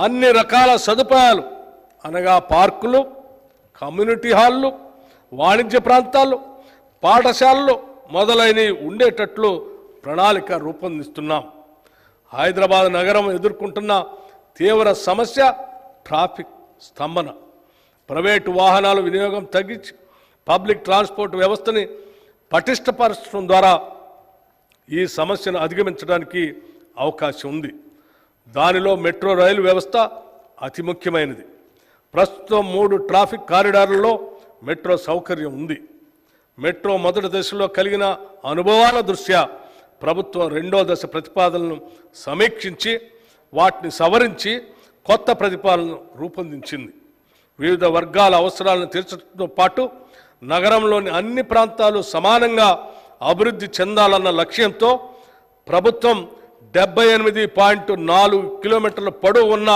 అన్ని రకాల సదుపాయాలు అనగా పార్కులు, కమ్యూనిటీ హాళ్ళు, వాణిజ్య ప్రాంతాలు, పాఠశాలలు మొదలైనవి ఉండేటట్లు ప్రణాళిక రూపొందిస్తున్నాం. హైదరాబాద్ నగరం ఎదుర్కొంటున్న తీవ్ర సమస్య ట్రాఫిక్ స్తంభన. ప్రైవేటు వాహనాల వినియోగం తగ్గించి పబ్లిక్ ట్రాన్స్పోర్ట్ వ్యవస్థని పటిష్టపరచడం ద్వారా ఈ సమస్యను అధిగమించడానికి అవకాశం ఉంది. దానిలో మెట్రో రైలు వ్యవస్థ అతి ముఖ్యమైనది. ప్రస్తుతం 3 ట్రాఫిక్ కారిడార్లలో మెట్రో సౌకర్యం ఉంది. మెట్రో మొదటి దశలో కలిగిన అనుభవాల దృష్ట్యా ప్రభుత్వం 2వ దశ ప్రతిపాదనలను సమీక్షించి వాటిని సవరించి కొత్త ప్రతిపాదనను రూపొందించింది. వివిధ వర్గాల అవసరాలను తీర్చడంతో పాటు నగరంలోని అన్ని ప్రాంతాలు సమానంగా అభివృద్ధి చెందాలన్న లక్ష్యంతో ప్రభుత్వం 78.4 కిలోమీటర్ల పొడవు ఉన్న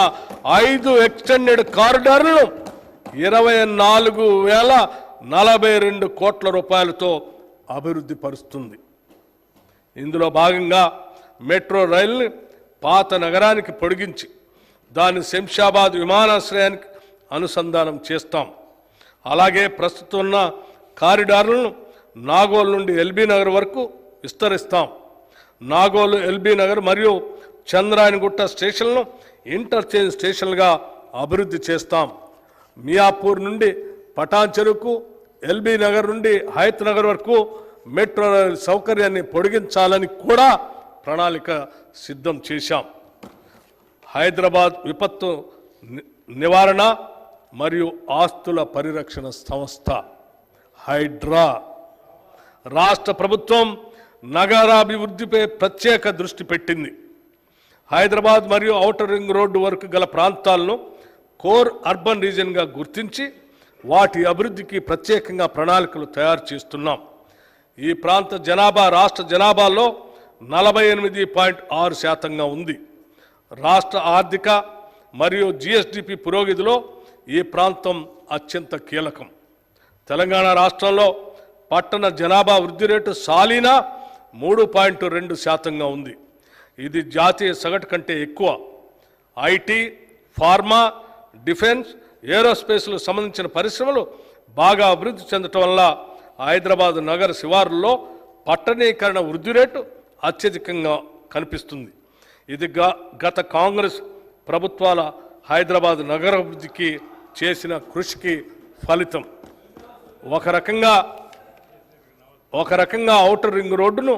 5 ఎక్స్టెండెడ్ కారిడార్లను 24,042 కోట్ల రూపాయలతో అభివృద్ధి పరుస్తుంది. ఇందులో భాగంగా మెట్రో రైలుని పాత నగరానికి పొడిగించి దాన్ని శంషాబాద్ విమానాశ్రయానికి అనుసంధానం చేస్తాం. అలాగే ప్రస్తుతం ఉన్న కారిడార్లను నాగోల్ నుండి ఎల్బీ నగర్ వరకు విస్తరిస్తాం. నాగోలు, ఎల్బీ నగర్ మరియు చంద్రాయనగుట్ట స్టేషన్లను ఇంటర్చేంజ్ స్టేషన్లుగా అభివృద్ధి చేస్తాం. మియాపూర్ నుండి పటాన్ చెరువుకు, ఎల్బీ నగర్ నుండి హయత్ నగర్ వరకు మెట్రో రైలు సౌకర్యాన్ని పొడిగించాలని కూడా ప్రణాళిక సిద్ధం చేశాం. హైదరాబాద్ విపత్తు నివారణ మరియు ఆస్తుల పరిరక్షణ సంస్థ హైడ్రా రాష్ట్ర ప్రభుత్వం నగరాభివృద్ధిపై ప్రత్యేక దృష్టి పెట్టింది. హైదరాబాద్ మరియు ఔటర్ రింగ్ రోడ్డు వరకు గల ప్రాంతాలను కోర్ అర్బన్ రీజియన్గా గుర్తించి వాటి అభివృద్ధికి ప్రత్యేకంగా ప్రణాళికలు తయారు చేస్తున్నాం. ఈ ప్రాంత జనాభా రాష్ట్ర జనాభాలో 48.6% ఉంది. రాష్ట్ర ఆర్థిక మరియు జిఎస్డిపి పురోగతిలో ఈ ప్రాంతం అత్యంత కీలకం. తెలంగాణ రాష్ట్రంలో పట్టణ జనాభా వృద్ధి రేటు సాలీనా 3.2% ఉంది. ఇది జాతీయ సగటు కంటే ఎక్కువ. ఐటీ, ఫార్మా, డిఫెన్స్, ఏరోస్పేస్లకు సంబంధించిన పరిశ్రమలు బాగా అభివృద్ధి చెందటం వల్ల హైదరాబాద్ నగర శివారుల్లో పట్టణీకరణ వృద్ధి రేటు అత్యధికంగా కనిపిస్తుంది. ఇది గత కాంగ్రెస్ ప్రభుత్వాల హైదరాబాద్ నగరాభివృద్ధికి చేసిన కృషికి ఫలితం. ఒక రకంగా ఔటర్ రింగ్ రోడ్డును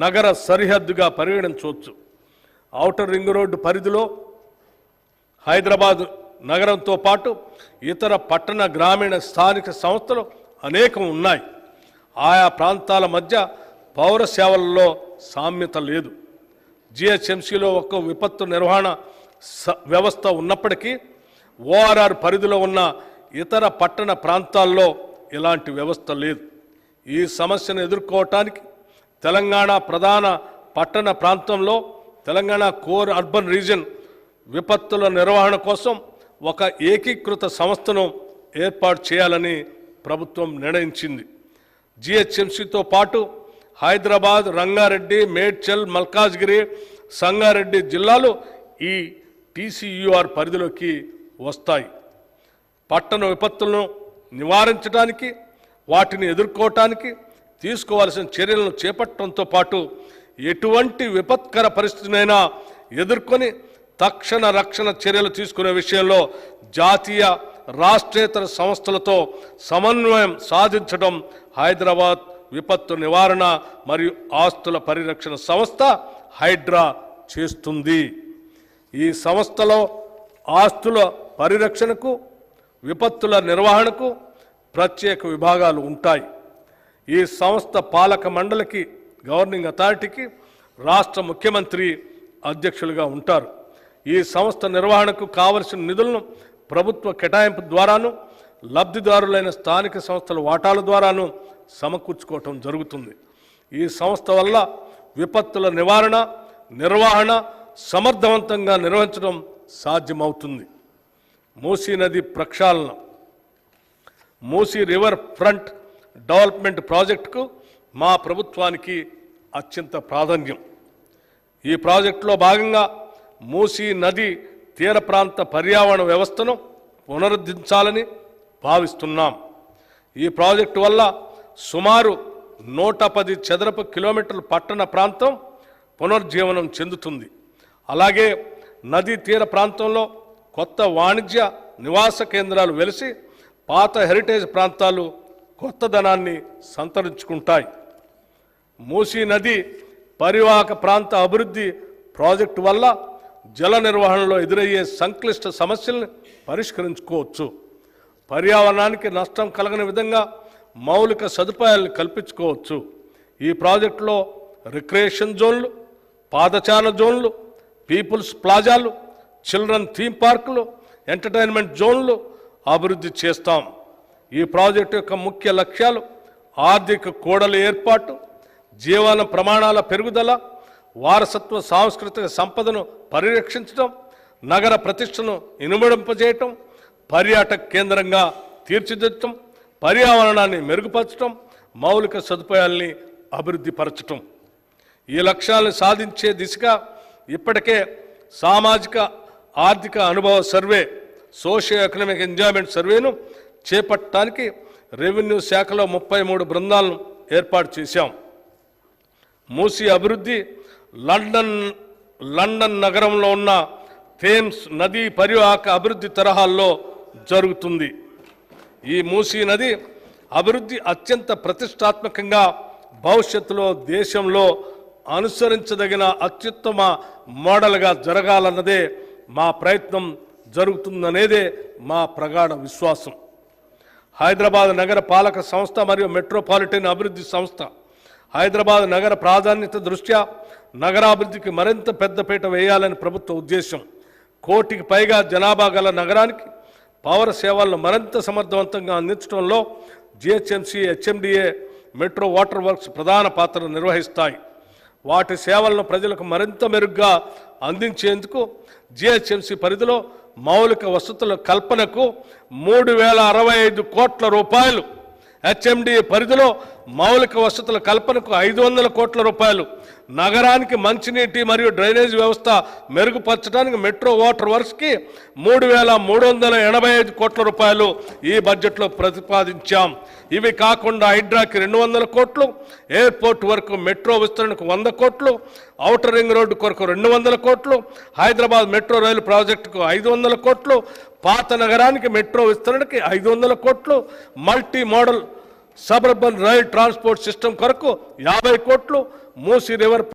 నగర సరిహద్దుగా పరిగణించవచ్చు. ఔటర్ రింగ్ రోడ్డు పరిధిలో హైదరాబాద్ నగరంతో పాటు ఇతర పట్టణ, గ్రామీణ, స్థానిక సంస్థలు అనేకం ఉన్నాయి. ఆయా ప్రాంతాల మధ్య పౌర సేవలలో సామ్యత లేదు. జిహెచ్ఎంసీలో ఒక విపత్తు నిర్వహణ వ్యవస్థ ఉన్నప్పటికీ ఓఆర్ఆర్ పరిధిలో ఉన్న ఇతర పట్టణ ప్రాంతాల్లో ఇలాంటి వ్యవస్థ లేదు. ఈ సమస్యను ఎదుర్కోవటానికి తెలంగాణ ప్రధాన పట్టణ ప్రాంతంలో తెలంగాణ కోర్ అర్బన్ రీజియన్ విపత్తుల నిర్వహణ కోసం ఒక ఏకీకృత సంస్థను ఏర్పాటు చేయాలని ప్రభుత్వం నిర్ణయించింది. జిహెచ్ఎంసీతో పాటు హైదరాబాద్, రంగారెడ్డి, మేడ్చల్, మల్కాజ్గిరి, సంగారెడ్డి జిల్లాలు ఈ టీసీయూఆర్ పరిధిలోకి వస్తాయి. పట్టణ విపత్తులను నివారించడానికి, వాటిని ఎదుర్కోవటానికి తీసుకోవాల్సిన చర్యలను చేపట్టడంతో పాటు ఎటువంటి విపత్కర పరిస్థితినైనా ఎదుర్కొని తక్షణ రక్షణ చర్యలు తీసుకునే విషయంలో జాతీయ, రాష్ట్రేతర సంస్థలతో సమన్వయం సాధించడం హైదరాబాద్ విపత్తు నివారణ మరియు ఆస్తుల పరిరక్షణ సంస్థ హైడ్రా చేస్తుంది. ఈ సంస్థలో ఆస్తుల పరిరక్షణకు, విపత్తుల నిర్వహణకు ప్రత్యేక విభాగాలు ఉంటాయి. ఈ సంస్థ పాలక మండలికి, గవర్నింగ్ అథారిటీకి రాష్ట్ర ముఖ్యమంత్రి అధ్యక్షులుగా ఉంటారు. ఈ సంస్థ నిర్వహణకు కావలసిన నిధులను ప్రభుత్వ కేటాయింపు ద్వారాను, లబ్ధిదారులైన స్థానిక సంస్థల వాటాల ద్వారాను సమకూర్చుకోవటం జరుగుతుంది. ఈ సంస్థ వల్ల విపత్తుల నివారణ, నిర్వహణ సమర్థవంతంగా నిర్వహించడం సాధ్యమవుతుంది. మూసీ నది ప్రక్షాళన, మూసీ రివర్ ఫ్రంట్ డెవలప్మెంట్ ప్రాజెక్టుకు మా ప్రభుత్వానికి అత్యంత ప్రాధాన్యం. ఈ ప్రాజెక్టులో భాగంగా మూసీ నది తీర ప్రాంత పర్యావరణ వ్యవస్థను పునరుద్ధరించాలని భావిస్తున్నాం. ఈ ప్రాజెక్టు వల్ల సుమారు 110 చదరపు కిలోమీటర్ల పట్టణ ప్రాంతం పునర్జీవనం చెందుతుంది. అలాగే నదీ తీర ప్రాంతంలో కొత్త వాణిజ్య నివాస కేంద్రాలు వెలిసి పాత హెరిటేజ్ ప్రాంతాలు కొత్తదనాన్ని సంతరించుకుంటాయి. మూసీ నది పరివాహక ప్రాంత అభివృద్ధి ప్రాజెక్టు వల్ల జల నిర్వహణలో ఎదురయ్యే సంక్లిష్ట సమస్యలను పరిష్కరించుకోవచ్చు. పర్యావరణానికి నష్టం కలగని విధంగా మౌలిక సదుపాయాలను కల్పించుకోవచ్చు. ఈ ప్రాజెక్టులో రిక్రియేషన్ జోన్లు, పాదచారణ జోన్లు, పీపుల్స్ ప్లాజాలు, చిల్డ్రన్ థీమ్ పార్కులు, ఎంటర్టైన్మెంట్ జోన్లు అభివృద్ధి చేస్తాం. ఈ ప్రాజెక్టు యొక్క ముఖ్య లక్ష్యాలు ఆర్థిక కూడలి ఏర్పాటు, జీవన ప్రమాణాల పెరుగుదల, వారసత్వ సాంస్కృతిక సంపదను పరిరక్షించడం, నగర ప్రతిష్టను ఇనుమడింపజేయటం, పర్యాటక కేంద్రంగా తీర్చిదిద్దటం, పర్యావరణాన్ని మెరుగుపరచడం, మౌలిక సదుపాయాల్ని అభివృద్ధి పరచటం. ఈ లక్ష్యాలను సాధించే దిశగా ఇప్పటికే సామాజిక ఆర్థిక అనుభవ సర్వే, సోషియో ఎకనామిక్ ఎంజాయ్మెంట్ సర్వేను చేపట్టడానికి రెవెన్యూ శాఖలో 33 బృందాలను ఏర్పాటు చేశాం. మూసీ అభివృద్ధి లండన్ నగరంలో ఉన్న థేమ్స్ నదీ పరివాహక అభివృద్ధి తరహాల్లో జరుగుతుంది. ఈ మూసీ నది అభివృద్ధి అత్యంత ప్రతిష్టాత్మకంగా భవిష్యత్తులో దేశంలో అనుసరించదగిన అత్యుత్తమ మోడల్గా జరగాలన్నదే మా ప్రయత్నం జరుగుతుందనేదే మా ప్రగాఢ విశ్వాసం. హైదరాబాద్ నగర పాలక సంస్థ మరియు మెట్రోపాలిటన్ అభివృద్ధి సంస్థ హైదరాబాద్ నగర ప్రాధాన్యత దృష్ట్యా నగరాభివృద్ధికి మరింత పెద్దపీట వేయాలని ప్రభుత్వ ఉద్దేశం. 1 కోటికి పైగా జనాభా గల నగరానికి పౌర సేవలను మరింత సమర్థవంతంగా అందించడంలో GHMC, HMDA, metro water works ప్రధాన పాత్ర నిర్వహిస్తాయి. వాటి సేవలను ప్రజలకు మరింత మెరుగ్గా అందించేందుకు జిహెచ్ఎంసీ పరిధిలో మౌలిక వసతుల కల్పనకు 3065 కోట్ల రూపాయలు, హెచ్ఎండిఏ పరిధిలో మౌలిక వసతుల కల్పనకు 500 కోట్ల రూపాయలు, నగరానికి మంచినీటి మరియు డ్రైనేజ్ వ్యవస్థ మెరుగుపరచడానికి మెట్రో వాటర్ వర్క్స్కి 3385 కోట్ల రూపాయలు ఈ బడ్జెట్లో ప్రతిపాదించాం. ఇవి కాకుండా హైడ్రాకి 200 కోట్లు, ఎయిర్పోర్ట్ వరకు మెట్రో విస్తరణకు 100 కోట్లు, ఔటర్ రింగ్ రోడ్డు కొరకు 200 కోట్లు, హైదరాబాద్ మెట్రో రైలు ప్రాజెక్టుకు 500 కోట్లు, పాత నగరానికి మెట్రో విస్తరణకి 500 కోట్లు, multi modal suburban rail transport system కొరకు 50 కోట్లు, మూసీ రివర్